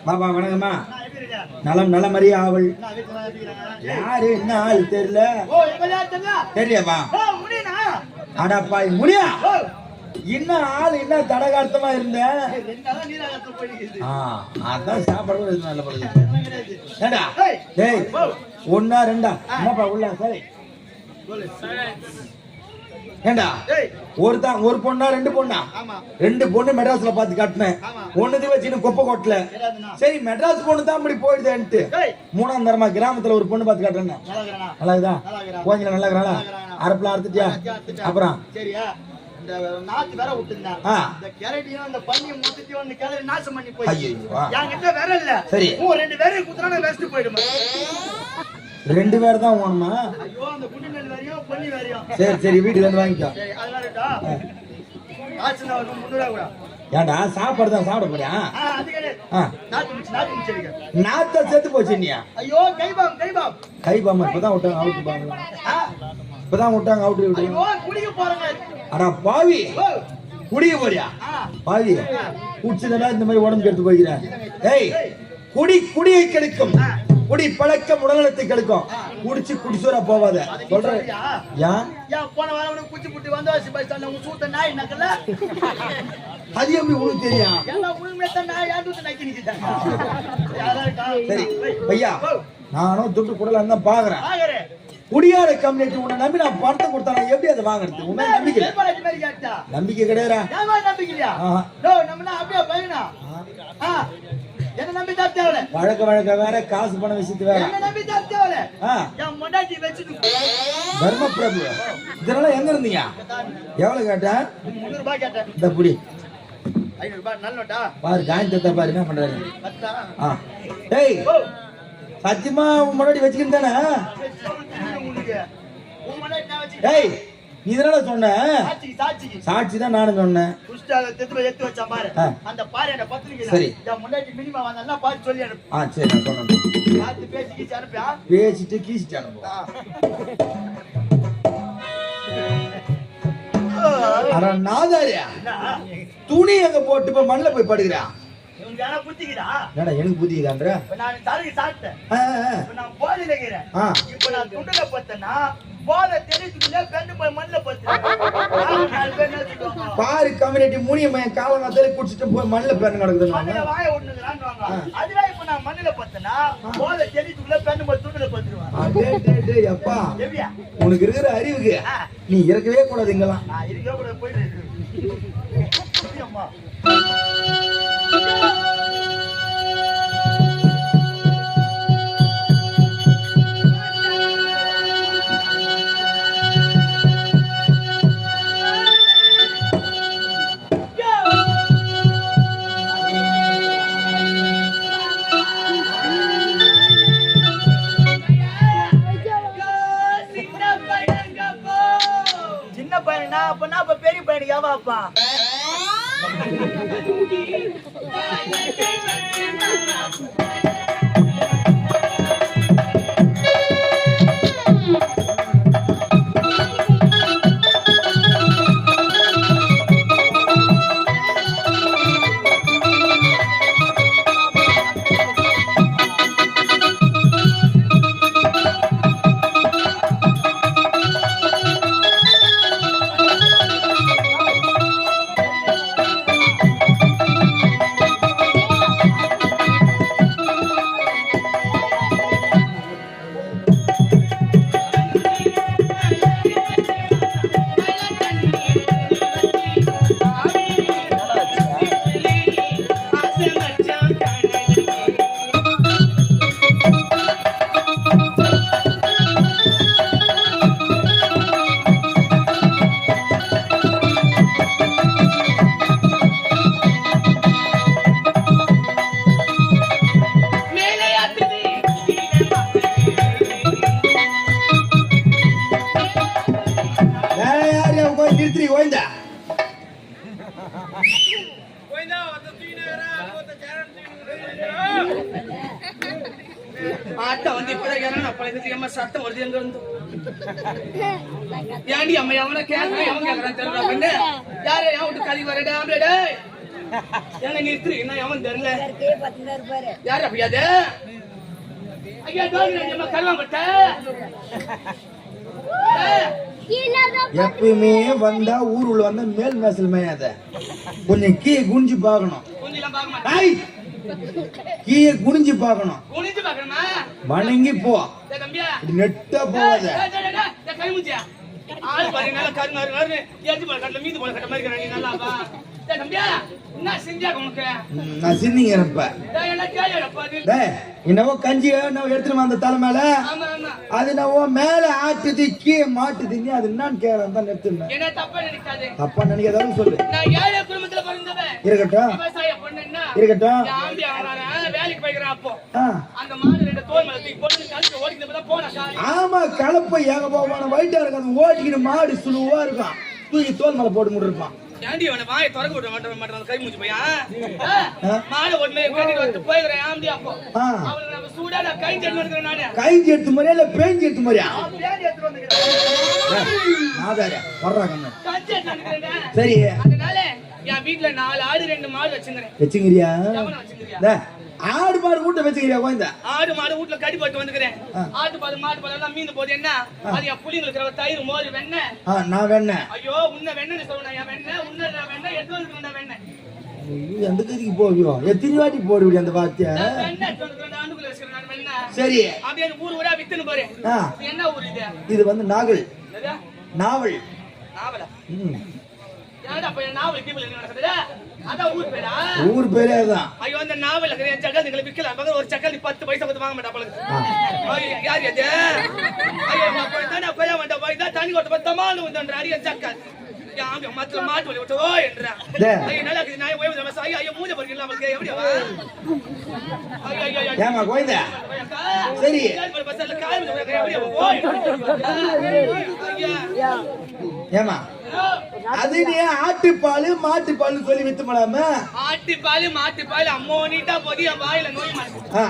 பாப்பா வணக்கம்மா. நலம் நலமறிய ஆவல். யாரு என்ன ஆள் தெரியல. தெரியலையாப்பா? அடப்பா முனியா, என்ன ஆள் என்ன தடகார்த்தமா இருந்த. அதான் சாப்பாடு நல்ல படுது. ஏண்டா டேய், ஒன்னா ரெண்டா என்னப்பா உள்ள சரி. ஏண்டா ஒரு பொண்ணா ரெண்டு பொண்ணா? ரெண்டு பொண்ணு மெட்ராஸ்ல பாத்து காட்டினேன். ஒண்ணுது வச்சுன்னு கொப்பை கொட்டல. சரி மெட்ராஸ் பொண்ணு தான் அப்படி போயிடுதேன்ட்டு மூணாம் தரமா கிராமத்துல ஒரு பொண்ணு பாத்து காட்டுறேன். நல்லாக்குதா? கோயில நல்லா இருக்கிறாளா? அரப்புல அறுத்துட்டியா? அப்புறம் நாத்து வேற விட்டுருந்தேன். இந்த கேரட்டியும் அந்த பன்னியும் மொத்தத்தையும் அந்த கேரட் நாசம் பண்ணி போய் என்கிட்ட வேற இல்ல. சரி ரெண்டு பேரும் குத்துறானே வேஸ்ட் போயிடுமா? ரெண்டு பேர் தான் வேணுமா? ஐயோ அந்த குண்டு நெல் வேறையும் பொன்னி வேறையும். சரி சரி வீட்டுக்கு வந்து வாங்கிக்கோ. சரி அதனாலடா ஆச்சுனா ஒரு 300 கூட. ஏண்டா சாப்பாடு தான் சாப்பிட போறியா? அது கிடையாது. நாத்த செத்து போச்சு நீ. ஐயோ கைபாம் கைபாம் இப்பதான் விட்டாங்க அவுட் பாங்க. இப்பதான் விட்டாங்க அவுட் விட்டு. ஐயோ குடிக்க போறங்க. அட பாவி, குடிக்க போறியா? பாவி குடிச்சதெல்லாம் இந்த மாதிரி உடம்பு கெடுத்து போகிறேன். ஏய் குடியை கெடுக்கும். குடி பழக்கம் உடல்நலத்தை கெடுக்கும். குடிச்சுரா போவாத சொல்றேன். போன வாரம் குச்சி புட்டி வந்தவாசி பஸ் ஸ்டாண்ட்ல உங்க சூத்த நாய் நக்கல. அது எப்படி உனக்கு தெரியும்? எல்லாம் உண்மையா நாய் யாரு நக்கி நிக்கிட்டாங்க. சரி ஐயா, நானும் துட்டு குடல பாக்குறேன். குடியார கம்யூனிட்டி உன்னை நம்பி நான் பணத்தை கொடுத்தானே, எப்படி அதை வாங்குறது? உண்மை நம்பிக்கை நம்பிக்கை கிடையாதா? நம்பிக்கையா? அப்படியே பையனா என்ன நம்பி தான் தேவல. வழக்க வேற, காசு பண விஷயத்து வேற. என்ன நம்பி தான் தேவல. என் மொண்டாட்டி வெச்சிட்டு தர்ம பிரபு இதெல்லாம் எங்க இருந்தீங்க? எவ்வளவு கேட்ட? 300 ரூபாய் கேட்டேன். இந்த புடி 500 ரூபாய் நல்லோட்டா பாரு. காயத்தை பாரு என்ன பண்றாரு. டேய் சத்தியமா உன் முன்னாடி வச்சுக்கிட்டு தானே? டேய் நீ தானே சொன்ன? சாட்சி தான் நானும் சொன்னேன். சரி சரி நான் சொன்னேன். பேசிட்டு கீசிட்டு அனுப்பு. நாதாரியா துணி எங்க போட்டு இப்ப மண்ணில் போய் படுக்கிறா? எனக்கு புத்திக்குதான்ற பாரு கம்யூனிட்டி மூணிய காலங்காத்தால குடிச்சிட்டு போய் மண்ணில பேருந்து நடக்குது. உனக்கு இருக்கிற அறிவுக்கு நீ இருக்கவே கூடாது. இங்கெல்லாம் பெரிய பையனுக்கு எவாப்பா ஆட்ட வந்து இப்ப சத்தம் வருது எங்க இருந்து ஏண்டி அம்மா அவனை கேட்கறேன் அவன் கேட்கறான் தெரியல யாரு என் விட்டு கறி வரடா ஏங்க நீ இத்திரி என்ன அவன் தெரியல யார் அப்படியாது ஐயா தோல்வி நம்ம கருவாம்பட்ட எப்பயுமே வந்தா ஊர் உள்ள வந்தா மேல் மேசல் மேயாத கொஞ்சம் கீழே குனிஞ்சு பார்க்கணும் கீழே குனிஞ்சு பார்க்கணும் வணங்கி போ நெட்டா போவாத ஆளு பாருங்க நல்லா கருங்காரு ஏத்தி போல கட்டல மீது போல கட்ட மாதிரி இருக்கற நீ நல்லா பா தம்பியா என்ன செஞ்சா உனக்கு நான் சின்னிங்க இருப்ப எல்லாம் கேளடப்பா டேய் என்னவோ கஞ்சி நான் எடுத்துட்டு வந்த தலை மேல ஆமா ஆமா அது என்னவோ மேல ஆட்டுது கீழே மாட்டுது நீ அது என்னன்னு கேக்குறேன் தான் நிறுத்துனேன் என்ன தப்பா நினைக்காதே தப்பா நினைக்காதன்னு சொல்லு நான் ஏழை குடும்பத்துல பிறந்தவன் இருக்கட்டும் விவசாய பொண்ணுன்னா இருக்கட்டும் ஆம்பி அவனால வேலைக்கு போய்க்கறான் அப்போ அந்த மாடு ரெண்டு தோல் மேல தூக்கி போட்டு கழுத்து ஓடிக்கிட்டு போய் போனா சாரி ஆமா கலப்பை ஏக போவான வைட்டா இருக்கு அது ஓடிக்கிட்டு மாடு சுளுவா இருக்கும் தூக்கி தோல் மேல போட்டு முடுறான் ஏண்டி அவன வாயை திறக்க விட மாட்டறான் கை மூஞ்சி பையா மாடு ஒண்ணே கட்டிட்டு வந்து போய்க்கறேன் ஆம்பி அப்போ அவன நம்ம சூடால கை ஜெட் வந்துக்கறேன் நானே கை ஜெட் மாதிரியா இல்ல பேன் ஜெட் மாதிரியா பேன் ஜெட் வந்துக்கறேன் ஆதாரே வர்றாங்க கை ஜெட் வந்துக்கறேன் சரி அதனால என் வீட்ல 4 ஆடு 2 மாடு வெச்சுங்கறியா டேய் ஆடு மாடு வீட்ல வெச்சுங்கறியா கோயந்தா ஆடு மாடு வீட்ல கடி போட்டு வந்துக்கறேன் ஆடு பால் மாடு பால் எல்லாம் மீந்து போது என்ன அது என் புளிங்களுக்கு இருக்கிற தயிர் மோர் வெண்ணெய் நான் வெண்ணெய் ஐயோ உன்ன வெண்ணெய் சொல்றேன் என் வெண்ணெய் உன்ன வெண்ணெய் எடுத்து வந்துக்கறேன் வெண்ணெய் எந்த கதிக்கு போவியோ எத்தனை வாட்டி போடுவியா அந்த வார்த்தைய வெண்ணெய் எடுத்து வந்துக்கறேன் ஆண்டுக்குள்ள வச்சிருக்கேன் நான் வெண்ணெய் சரி அப்படியே ஊர் ஊரா வித்துன்னு பாரு என்ன ஊர் இது வந்து நாவல் நாவல் நாவலா ஏன்டா போய் நாவல் கிபில என்ன நடக்குது அத ஊர் பேரே அதான் ஐயோ அந்த நாவல்ல இருக்கிற சக்கல் நீங்க விக்கலாம் பகல் ஒரு சக்கல் 10 பைசா கொடுத்து வாங்க மாட்டா பளக்கு யார் இது ஐயோ அப்ப தான போய் வந்த போய் தான் தண்ணி கொட்ட தமாலு வந்தன்ற அரிய சக்கல் யாங்க மத்தல மாட்டு வலி விட்டோ என்றா ஐயோ நல்லா இருக்கு நான் போய் வந்து ஐயோ மூஞ்ச பர்க்கல நமக்கு எப்படி வா ஐயோ ஐயோ ஏமா கோயிந்தா சரி பஸ்ல கால் எப்படி போய் ஏமா அது நீ ஆட்டுப்பால் மாட்டுப்பால் சொல்லி வித்துமலாம ஆட்டுப்பால் மாட்டுப்பால் அம்மோனிட்டா போதி வாயில நோய் மாட்டே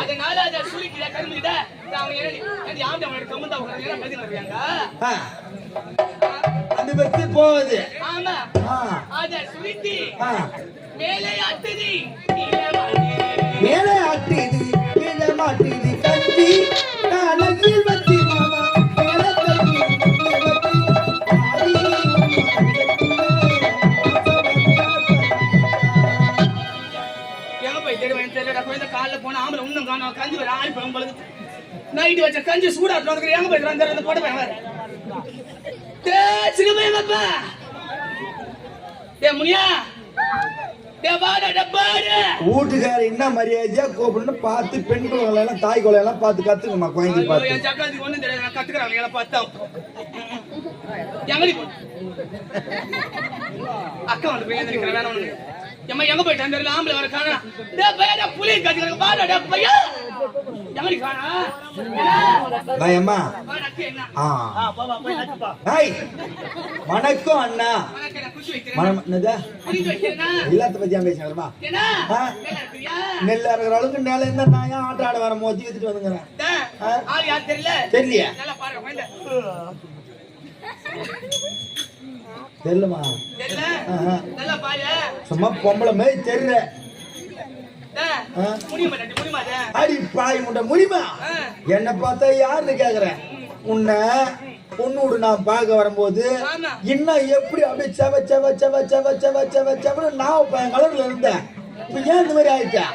அதனால அத சுளிக்கிற கருமிட நான் ஏறி ஆண்ட அவன கமுந்தா உட்கார்ந்து என்ன பேசிட்டு இருக்காங்க அந்த வெத்து போகுது ஆமா அத சுளித்தி மேலே ஆட்டுதி கீழே மாட்டுதி மேலே ஆட்டுதி கீழே மாட்டுதி கஞ்சி அழகில் வச்சி மாமா மேலே கஞ்சி காலைல போன ஆம்பளை இன்னும் காணும் கஞ்சி வர ஆள் பழம் பழகு நைட்டு வச்ச கஞ்சி சூடாட்டு வந்து எங்க போயிட்டு அந்த போட போய் சிறுமையப்பா ஏ முனியா வீட்டுக்கார என்ன மரியாதையா கூப்பிடுன்னு பார்த்து பெண் குழந்தை எல்லாம் தாய் குழந்தை எல்லாம் பார்த்து கத்துக்கமா குழந்தை பார்த்து சக்காத்துக்கு ஒண்ணும் தெரியாது கத்துக்கிறாங்க எல்லாம் பார்த்தா அக்கா வந்து போய் வேணும் எம்மா எங்க போயிட்டான் தெரியல ஆம்பளை வர காணா டேய் பையா புலி கத்திங்க பாடா டேய் பையா எங்கடி காணா டேய் அம்மா வணக்கம் என்ன பாபா போய் நச்சுப்பா டேய் வணக்கம் அண்ணா வணக்கம் குச்சி வைக்கிறேன் மனம் என்னது குச்சி வைக்கிறேனா இல்லத்த பத்தியா பேசுறமா என்ன நெல்ல பிரியா நெல்ல இருக்கிற அளவுக்கு நேல இருந்தா நான் ஏன் ஆட்ட ஆட வர மோதி எடுத்துட்டு வந்துங்கறேன் ஆள் யார் தெரியல தெரியலையா நல்லா பாரு வைங்க தெரியலமா தெரியல நல்லா பாரு சும்மா பொம்பளை மாதிரி தெரியல முடியுமா அடி பாய் முண்டை முடியுமா என்ன பார்த்தா யாருன்னு கேக்குறேன் உன்னை பொண்ணு நான் பார்க்க வரும்போது இன்னும் எப்படி அப்படியே செவ செவ செவ செவ செவ செவ செவ நான் கலர்ல இருந்தேன் இப்ப ஏன் இந்த மாதிரி ஆயிட்டா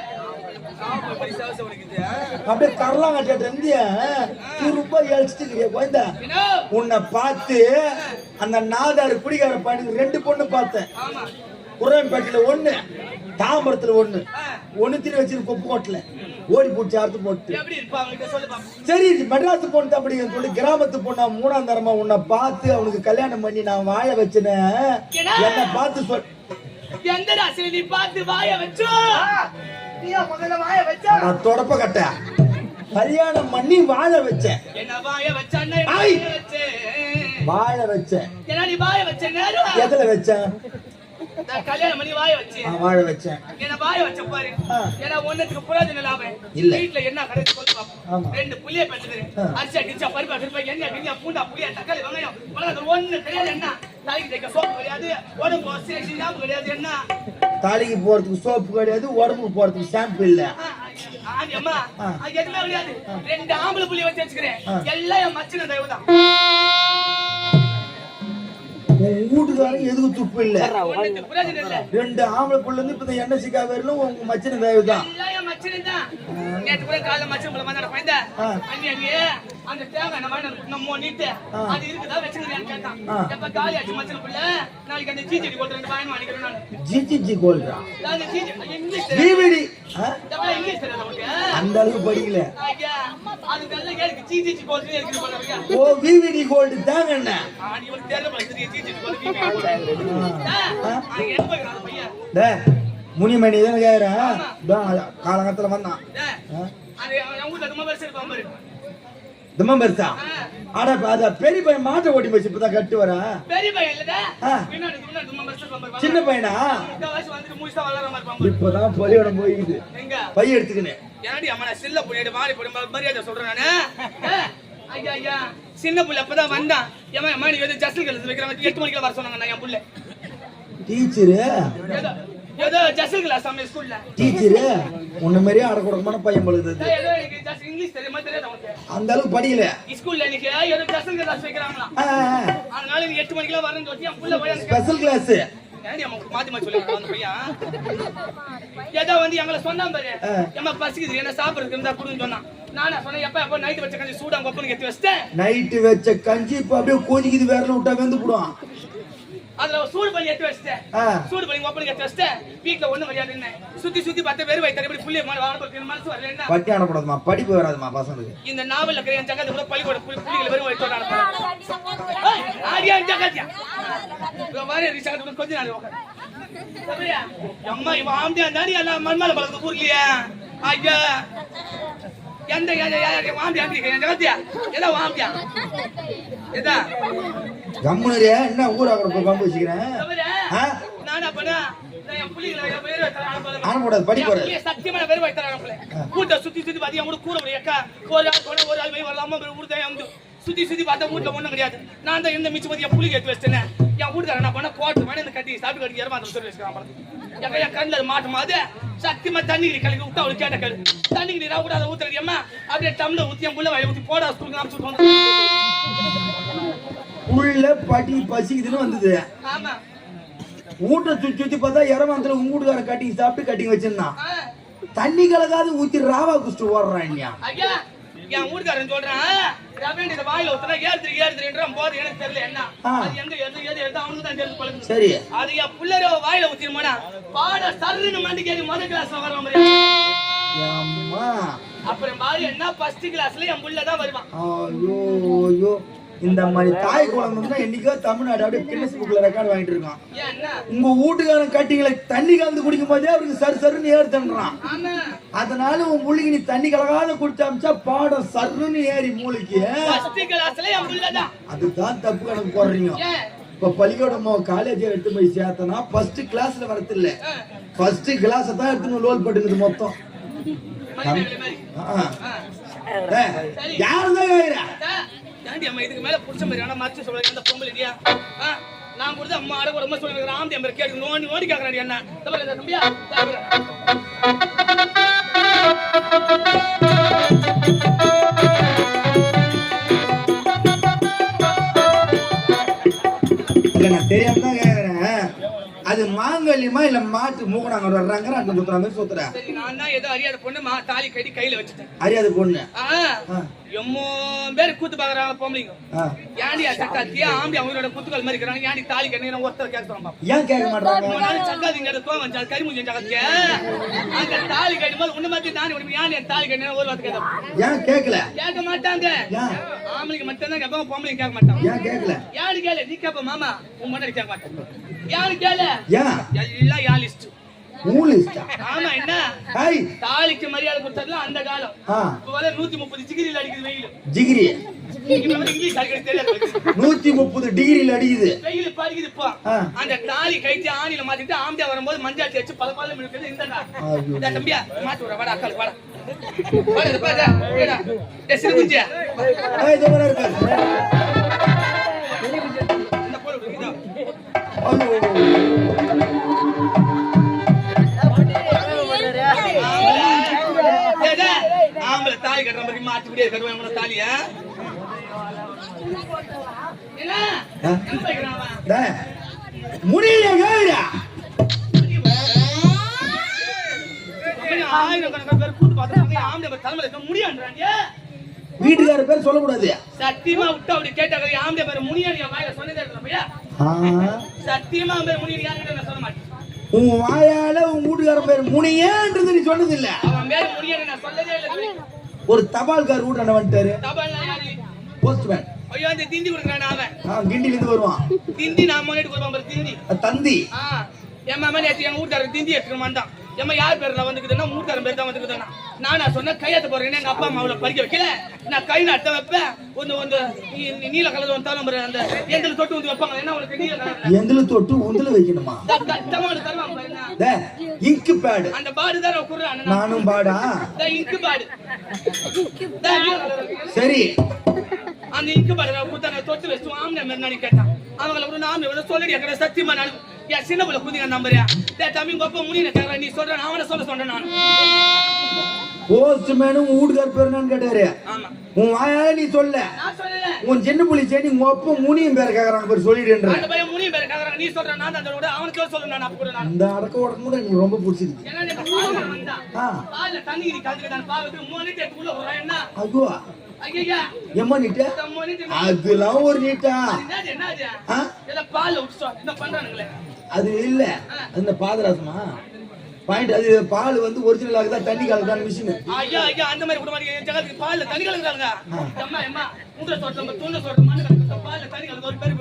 அப்படியே கரலாங்கட்ட இருந்திய துருப்பா எழுச்சிட்டு குழந்த உன்னை பார்த்து அந்த நாதாரு குடிகார பையனுக்கு 2 பொண்ணு பார்த்தேன் குரம்பேட்டில 1 தாம்பரத்துல 1 திரு வச்சு கொப்பு கோட்டல ஓடி போட்டு அறுத்து போட்டு சரி மெட்ராஸ் பொண்ணு அப்படி சொல்லி கிராமத்து பொண்ணா 3ஆம் தரமா உன்னை பார்த்து அவனுக்கு கல்யாணம் பண்ணி நான் வாழ வச்சேன் என்ன பார்த்து சொல் எந்த ராசியில நீ பார்த்து வாழ வச்சோ தொடப்ப கட்ட கல்யாணம் பண்ணி வாழ வச்சேன் வாழ வச்சேன் எதுல வச்சேன் கல்யாணம் பண்ணி வாழ வச்சேன் வாழ வச்சேன் என்ன வாழ வச்ச பாரு ஏன்னா ஒண்ணுக்கு புரோஜனம் இல்லாம இல்ல வீட்டுல என்ன கடை சொல்லுவாங்க 2 புளிய பெற்றது அரிசி கிச்சா பருப்பா கிருப்பா என்ன கிரியா பூண்டா புளியா தக்காளி வெங்காயம் உலகத்துல ஒண்ணு கிடையாது என்ன தலைக்கு தைக்க சோப்பு கிடையாது உடம்பு சேஷி ஞாபகம் கிடையாது என்ன தலைக்கு போறதுக்கு சோப்பு கிடையாது, உடம்புக்கு போறதுக்கு ஷாம்பு இல்ல. அம்மா அது எதுவுமே கிடையாது. 2 ஆம்பளை புள்ளிய வச்சு வச்சுக்கிறேன். எல்லாம் என் மச்சின தயவுதான். வீட்டுக்காரங்க எதுக்கு துப்பு இல்ல. 2 ஆம்பளை புள்ள இருந்து இப்ப எண்ணெய் சிக்கா வரலும் உங்க மச்சின தயவுதான். நேற்று கூட காலைல மச்சம் போல வந்தாட பையன் அண்ணி அந்த தேங்காய் நம்ம நீட்டு அது இருக்குதா வச்சுக்கிறேன் கேட்டான். எப்ப காலி ஆச்சு மச்சம் புள்ள நாளைக்கு அந்த ஜிஜிடி கோல்ட் 2 வாங்கி வாங்கிக்கிறேன் நான். ஜிஜிடி கோல்டா? நான் ஜிஜி இங்கிலீஷ் டிவிடி இங்கிலீஷ் தெரியாது உனக்கு? அந்த அளவுக்கு படிக்கல. ஐயா அது நல்ல கேக்கு ஜிஜிடி கோல்ட் இருக்கு போறீங்க. ஓ விவிடி கோல்ட் தாங்க என்ன? நீ ஒரு தெரியல பண்றது ஜிஜிடி கோல்ட் விவிடி. என்ன பண்றான் பையன்? டேய் முனிமணி தான் கேக்குறேன். காலங்கத்துல வந்தான். அது அவங்க ஊர்ல ரொம்ப பெருசா இருப்பான் பாரு. தம்மம் பெருசா? அட அத பெரிய பையன் மாட்டை ஓட்டி போச்சு இப்பதான் கட்டு வர. பெரிய பையன் இல்லடா. பின்னாடி ரொம்ப பெருசா இருப்பான் பாரு. சின்ன பையனா? இந்த வயசு வந்து முழுசா வளர மாதிரி இருப்பான் பாரு. இப்பதான் பள்ளியோட போயிடுது. எங்க? பை எடுத்துக்கினே. ஏன்டி அம்மா நான் சில்ல புள்ளையோட மாறி போடு மரியாதை சொல்றேன் நானு. ஐயா ஐயா சின்ன புள்ள அப்பதான் வந்தான். ஏமா நீ வந்து ஜஸ்ட் கிளாஸ் வைக்கறாங்க 8 மணிக்கு வர சொன்னாங்க நான் என் புள்ள. டீச்சர் ஏதோ ஜஸ்ட் கிளாஸ் நம்ம ஸ்கூல்ல. டீச்சர் உன்ன மாதிரியே அடக்குடமான பையன் பொழுது. ஏதோ எனக்கு ஜஸ்ட் இங்கிலீஷ் தெரியுமா தெரியாதா உனக்கு? அந்த அளவுக்கு படிக்கல. ஸ்கூல்ல இன்னைக்கு ஏதோ ஜஸ்ட் கிளாஸ் வைக்கறாங்களா? அதனால நீ 8 மணிக்கு வரணும் சொல்லி என் புள்ள போய் ஸ்பெஷல் கிளாஸ். ஏன்டி அம்மா மாத்தி சொல்லிட்டு அந்த பையன் ஏதோ வந்து எங்களை சொன்னா பாரு. ஏமா பசிக்குது என்ன சாப்பிடுறதுக்கு இருந்தா குடுன்னு சொன்னான். நானா சொன்னேன் எப்ப நைட் வச்ச கஞ்சி சூடா கொப்பனுக்கு எடுத்து வச்சிட்டேன். நைட் வச்ச கஞ்சி இப்ப அப்படியே கோதிக்குது விரல விட்டா வெந்து போடுவான். அதுல சூடு பண்ணி எடுத்து வச்சிட்டேன். சூடு பண்ணி கொப்பனுக்கு எடுத்து வச்சிட்டேன். வீட்ல ஒண்ணு மரியாதை என்ன சுத்தி சுத்தி பார்த்து வெறும் வயிற்று எப்படி புள்ளிய மாதிரி வாழ மனசு வரல. என்ன பட்டி அனுப்பக்கூடாதுமா, படிப்பு வராதுமா பசங்களுக்கு. இந்த நாவல்ல இருக்கிற என் ஜகத்தை கூட பள்ளிக்கூட புள்ளிகளை வெறும் வயிற்று அனுப்புறாங்க. ஆரியா ஜகத்தியா வாரே ரிஷாட் கொஞ்ச நாள் உட்கார். சரியா அம்மா இவன் ஆம்பியா தாடி எல்லாம் மண்மேல பழக்க கூறலையா? ஐயா எந்த வாம்பியா ஜகத்தியா ஏதோ வாம்பியா ஏதா கம்முனரியா என்ன ஊராக பம்பு வச்சுக்கிறேன். நானா பண்ணா என் புள்ளிகளை வேறு அனுப்பக்கூடாது, படிப்பு வராது. சத்தியமான வேறு வைத்தாங்க கூட்ட சுத்தி சுத்தி பாத்தி என் கூட கூற முடியாக்கா ஒரு ஆள் போய் வரலாமா ஊருதான் சுத்தி சுத்தி பார்த்தா வீட்டுல ஒண்ணும் கிடையாது. நான் தான் இந்த மிச்சம் பத்தி என் புள்ளி எடுத்து வச்சிட்டேன். என் வீட்டுக்கார என்ன பண்ண கோட்டு மாதிரி இந்த கட்டி சாப்பிட்டு கட்டி ஏறமா சொல்லி வச்சுக்கலாம். என் கண்ணில் மாட்டும் போது சத்தியமா தண்ணி கலக்கி விட்டா அவளுக்கு கேட்ட கழு தண்ணி நீரா கூட அதை ஊத்துறது அம்மா அப்படியே டம்ளர் ஊத்தி என் புள்ள வயல ஊத்தி போடா ஸ்கூலுக்கு அனுப்பிச்சு உள்ள பட்டி பசிக்குதுன்னு வந்தது. ஆமா ஊட்ட சுத்தி சுத்தி பார்த்தா இரவாந்திர உங்க வீட்டுக்கார கட்டிங் சாப்பிட்டு கட்டிங் வச்சிருந்தான். தண்ணி கலக்காது ஊத்தி ராவா குடிச்சிட்டு ஓடுறான். ஐயா என் வீட்டுக்காரன் சொல்றான் ரவேண்டி வாயில ஊத்துனா ஏறுதுன்ற போது எனக்கு தெரியல என்ன அது எங்க எது அவனுக்கு தான் தெரிஞ்சு பழகு. சரி அது என் புள்ளரோ வாயில ஊத்திருமானா பாட சர்ன்னு மண்டி கேட்க முதல் கிளாஸ்ல வர மாதிரி. அப்புறம் பாரு என்ன ஃபர்ஸ்ட் கிளாஸ்ல என் புள்ள தான் வருவான். ஐயோ ஐயோ இந்த மாதிரி தாய் குழந்தை என்னைக்கோ தமிழ்நாடு அப்படியே கின்னஸ் புக்ல ரெக்கார்ட் வாங்கிட்டு இருக்கான். உங்க வீட்டுக்காரன் கட்டிங்களை தண்ணி கலந்து குடிக்கும் போதே அவருக்கு சரு சருன்னு ஏறு தண்டுறான். அதனால உன் புள்ளிக்கு நீ தண்ணி கலகாத குடிச்சாமிச்சா பாடம் சருன்னு ஏறி மூளைக்கு. அதுதான் தப்பு கணக்கு போடுறீங்க. இப்ப பள்ளிக்கூடமோ காலேஜ் எடுத்து போய் சேர்த்தனா ஃபர்ஸ்ட் கிளாஸ்ல வரது இல்ல, ஃபர்ஸ்ட் கிளாஸ் தான் எடுத்து லோல் பட்டுக்குது மொத்தம். யாருதான் தாண்டி அம்மா இதுக்கு மேல புடிச்ச மாதிரி ஆனா மறைச்சு சொல்றேன் அந்த பொம்பளை இல்லையா நான் கூட அம்மா அடகு ரொம்ப சொல்லுங்க ராமதி அம்மா கேட்டு நோண்டி நோண்டி கேக்குறாடி என்ன தம்பியா நான் தெரியாம தான் கேக்குறேன். அது மாங்கல்யமா இல்ல மாட்டு மூக்கனாங்க வர்றாங்க அந்த சுத்துற மாதிரி சுத்துற. சரி நான் தான் ஏதோ அறியாத பொண்ணு தாலி கட்டி கையில வச்சுட்டேன். அறியாத பொண்ணு எம்மோ பேரு கூத்து பாக்குறாங்க பொம்பளைங்க. ஏன்டி சக்காத்தியா ஆம்பி அவங்களோட குத்துக்கள் மாதிரி இருக்கிறாங்க. ஏன்டி தாலி கட்டி ஒருத்தர் கேட்க சொல்லுமா? ஏன் கேட்க மாட்டாங்க? சக்காதிங்க கோவம் கரிமுஞ்சி சக்காத்திய அந்த தாலி கட்டும்போது உன்ன மாதிரி தானே ஏன் தாலி கட்டி ஒரு வார்த்தை கேட்க ஏன் கேட்கல? கேட்க மாட்டாங்க. ஆம்பளைக்கு மட்டும் தான் கேட்பாங்க, பொம்பளைங்க கேட்க மாட்டாங்க. ஏன் கேட்கல? யாரு கேளு நீ கேப்ப மாமா உன் முன்னாடி கேட்க மாட்டாங்க. யாரு கேளு எல்லாம் யா லிஸ்ட் ஆமா என்ன தாலிக்கு மரியாதை கொடுத்ததுலாம் அந்த காலம். இப்ப 130 டிகிரில அடிக்குது வெயில். டிகிரி இங்கிலீஷ் அடிக்கிறது தெரியாது. 130 டிகிரில அடிக்குது வெயில் பறிக்குது. இப்போ அந்த தாலி கைத்தி ஆணில மாத்திட்டு ஆம்பியா வரும்போது மஞ்சள் தேய்ச்சி பல பல மினுக்குது. இந்த தம்பியா மாத்தி விட வாடா அக்கால் வாடா வாடா பாடா ஏடா ஏ சிறுகுஞ்சியா ஏய் இதோ வர இருக்க இந்த போடு இதோ கட்டுற மாதிரி மாத்தி விடிய கட்டுவேன் தாலியா என்ன முடியல ஆயிரக்கணக்கான பேர் கூட்டு பார்த்தாங்க ஆம்பளை தலைமையில முடியான்றாங்க வீட்டுக்கார பேர் சொல்லக்கூடாது சத்தியமா விட்டு அப்படி கேட்டாங்க ஆம்பளை பேர் முடியாது வாயில சொன்னதே இல்லையா சத்தியமா பேர் முடியாது யாருக்கிட்ட நான் சொல்ல மாட்டேன் உன் வாயால உன் வீட்டுக்கார பேர் முனியன்றது நீ சொன்னது இல்ல அவன் பேர் முடியாது நான் சொல்லதே இல்லை ஒரு தபால்கார் வீட்டு அண்ணன் வந்துட்டாரு தபால் யாரு போஸ்ட்மேன் ஐயோ அந்த திண்டி கொடுக்குறான் அவன் கிண்டில இருந்து வருவான் திண்டி நான் முன்னாடி கொடுப்பான் பாரு திண்டி தந்தி என் மாமா நேற்று எங்க வீட்டுக்காரர் திண்டி எடுத்துக்க மாட்டான் எம்மா யார் பேர்ல வந்துக்குதுன்னா வீட்டுக்காரன் பேர் தான் வந்துக்குதுன்னா நான் சொன்னேன் கையெழுத்து போறேன்னு எங்க அப்பா அம்மா அவளை படிக்க வைக்கல நான் கை நட்ட வைப்பேன் வந்து நீல கலர் வந்து அந்த எந்தில தொட்டு வந்து வைப்பாங்க என்ன உனக்கு நீல கலர் எந்தில தொட்டு உந்தில வைக்கணுமா இங்க் பேட் அந்த பாடு தான் குடுறான் நானும் பாடா இங்க் பாடு சரி அந்த இங்க் பாடு குத்தான தொட்டு வச்சு ஆம்னே மேரி கேட்டான் அவங்கள நாம சொல்லடி அக்கட சத்தியமா நான் என் சின்ன பிள்ளை குதிங்க நம்பறியா தம்பி கொப்ப முடியல கேக்குறேன் நீ சொல்ற அவனை சொல்றேன் நான் போஸ்ட்மேனும் வீட்டுக்கார பேர் என்னன்னு கேட்டாரு உன் வாயால நீ சொல்ல உன் சின்ன புள்ளி செடி உங்க அப்பா முனியும் பேர் கேக்குறாங்க பேர் சொல்லிடுன்ற அந்த பையன் முனியும் பேர் கேக்குறாங்க நீ சொல்ற நான் அந்த விட அவனுக்கு சொல்றேன் நான் அப்ப கூட நான் இந்த அடக்க உடம்பு எனக்கு ரொம்ப பிடிச்சிருக்கு ஏன்னா இந்த பால் வந்தா பால்ல தண்ணி கலந்துக்கிட்டான் பாவுக்கு 3 லிட்டர் உள்ள ஒரு என்ன அதுவா ஐயா எம்மா நீட்டா அதெல்லாம் ஒரு நீட்டா என்னது இத பால்ல ஊத்துறோம் என்ன பண்றானுங்களே அது இல்ல அந்த பாதராசமா பாயிண்ட் அது பால் வந்து ஒரிஜினல் ஆகுதா தண்ணி கலக்குதா மிஷின் ஐயா அந்த மாதிரி கூட மாட்டீங்க ஜகத்துக்கு பால்ல தண்ணி கலக்குறாங்க அம்மா மூன்ற சோறு நம்ம தூண்ட சோறு மண்ணு கலக்குற பால்ல தண்ணி கலக்குற ஒரு பேரு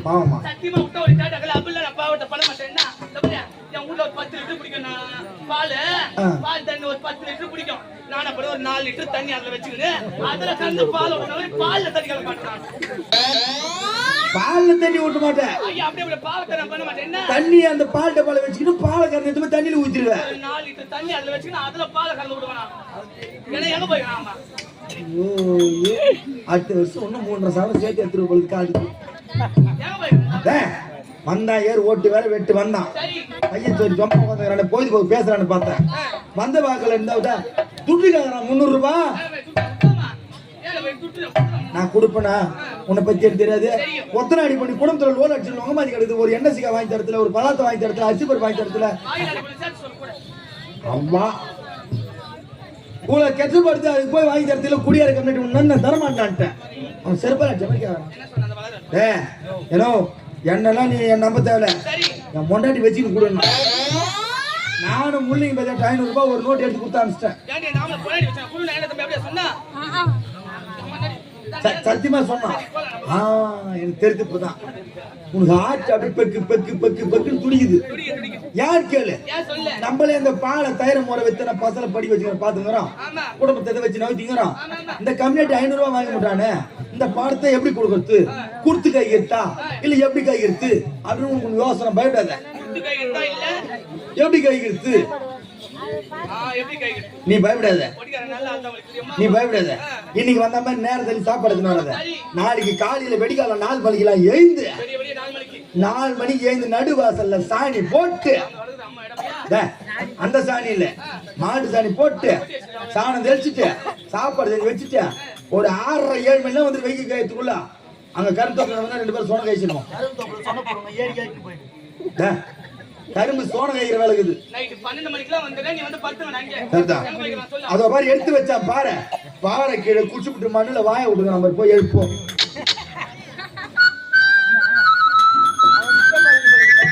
பாவமா சத்தியமா விட்ட ஒரு டாடாக்கல அப்பல்ல நான் பாவட்ட பண்ண மாட்டேன்னா என் ஊர்ல ஒரு 10 லிட்டர் பிடிக்கும் பால் தண்ணி ஒரு 10 லிட்டர் பிடிக்கும் நான் அப்படி ஒரு 4 லிட்டர் தண்ணி அதுல வச்சுக்கிட்டு அதுல கலந்து பால்ல தண்ணி கலக்க மாட்டேன் பால்ல தண்ணி ஊத்த மாட்டேன் ஐயா அப்படியே பாவத்தை நான் பண்ண மாட்டேன் என்ன தண்ணி அந்த பால் டப்பால வச்சுக்கிட்டு பாலை கறந்து தண்ணியில ஊத்திடுவேன் 4 லிட்டர் தண்ணி அதுல வச்சுக்கிட்டு அதுல பாலை கலந்து விடுவேன் ஏன்னா எங்க போய்க்கலாம் அடுத்த வருஷம் ஒன்னும் 3.5 சாவரம் சேர்த்து எடுத்துட்டு போகுது காலுக்கு வந்தா ஏர் ஓட்டு வேற வெட்டு வந்தான் பையன் சொல்லி சொம்ப உட்காந்து போய் பேசுறான்னு பார்த்தேன் வந்த வாக்குல இருந்தா துட்டு கேக்குறான் 300 ரூபாய் நான் கொடுப்பேனா உன்னை பத்தி எனக்கு தெரியாது ஒத்தனாடி பண்ணி குடும்பத்துல லோன் அடிச்சிருவாங்க மாதிரி கிடையாது ஒரு எண்ணெய்சிக்கா வாங்கி தரத்துல ஒரு பதார்த்தம் வாங்கி தரத்துல அரிசிபர் வாங்கி தரத்துல அம்மா கூட கெட்டு படுத்து அதுக்கு போய் வாங்கி தரத்துல குடியார கம்மிட்டு நான் தரமாட்டான்ட்டேன் அவன் செருப்பா ஜமைக்க ஏனோ என்னெல்லாம் நீ என் நம்ப தேவை என் பொண்டாட்டி வச்சுன்னு கூட நானும் முள்ளிங்க பட்ஜெட் 500 ரூபாய் ஒரு நோட் எடுத்து கொடுத்து அனுப்பிச்சிட்டேன் சத்தியமா சொன்னான் எனக்கு தெரிஞ்சு இப்பதான் உனக்கு ஆச்சு அப்படி பெக்கு பெக்கு பெக்கு பெக்குன்னு துடிக்குது யார் கேளு நம்மளே இந்த பாலை தயிர முறை வச்சு நான் பசல படி வச்சுக்கிறோம் பாத்துக்கிறோம் குடும்பத்தை வச்சு நவத்திங்கிறோம் இந்த கம்யூனிட்டி 500 ரூபாய் வாங்க மாட்டானே இந்த பாடத்தை எப்படி கொடுக்கறது குடுத்து கை எடுத்தா இல்ல எப்படி கை எடுத்து அப்படின்னு உங்களுக்கு யோசனை பயப்படாத எப்படி கை எடுத்து நீ பயப்படாத நீ பயப்படாத இன்னைக்கு வந்த மாதிரி நேரத்தில் சாப்பாடு வராத நாளைக்கு காலையில வெடிக்கால 4 மணிக்கெல்லாம் எழுந்து 4 மணிக்கு எழுந்து நடுவாசல்ல சாணி போட்டு அந்த சாணி இல்ல மாட்டு சாணி போட்டு சாணம் தெளிச்சுட்டு சாப்பாடு செஞ்சு வச்சுட்டு ஒரு 6:30 7 மணிலாம் வந்து வெய்ய காயத்துக்குள்ள அங்க கருத்து 2 பேரும் சோன காய்ச்சிடுவோம் கரும்பு சோன கைகிற வேலை இருக்குது அதோ மாதிரி எடுத்து வச்சா பாறை கீழே குடிச்சுட்டு மண்ணுல வாய விடுங்க நம்ம போய் எழுப்போம்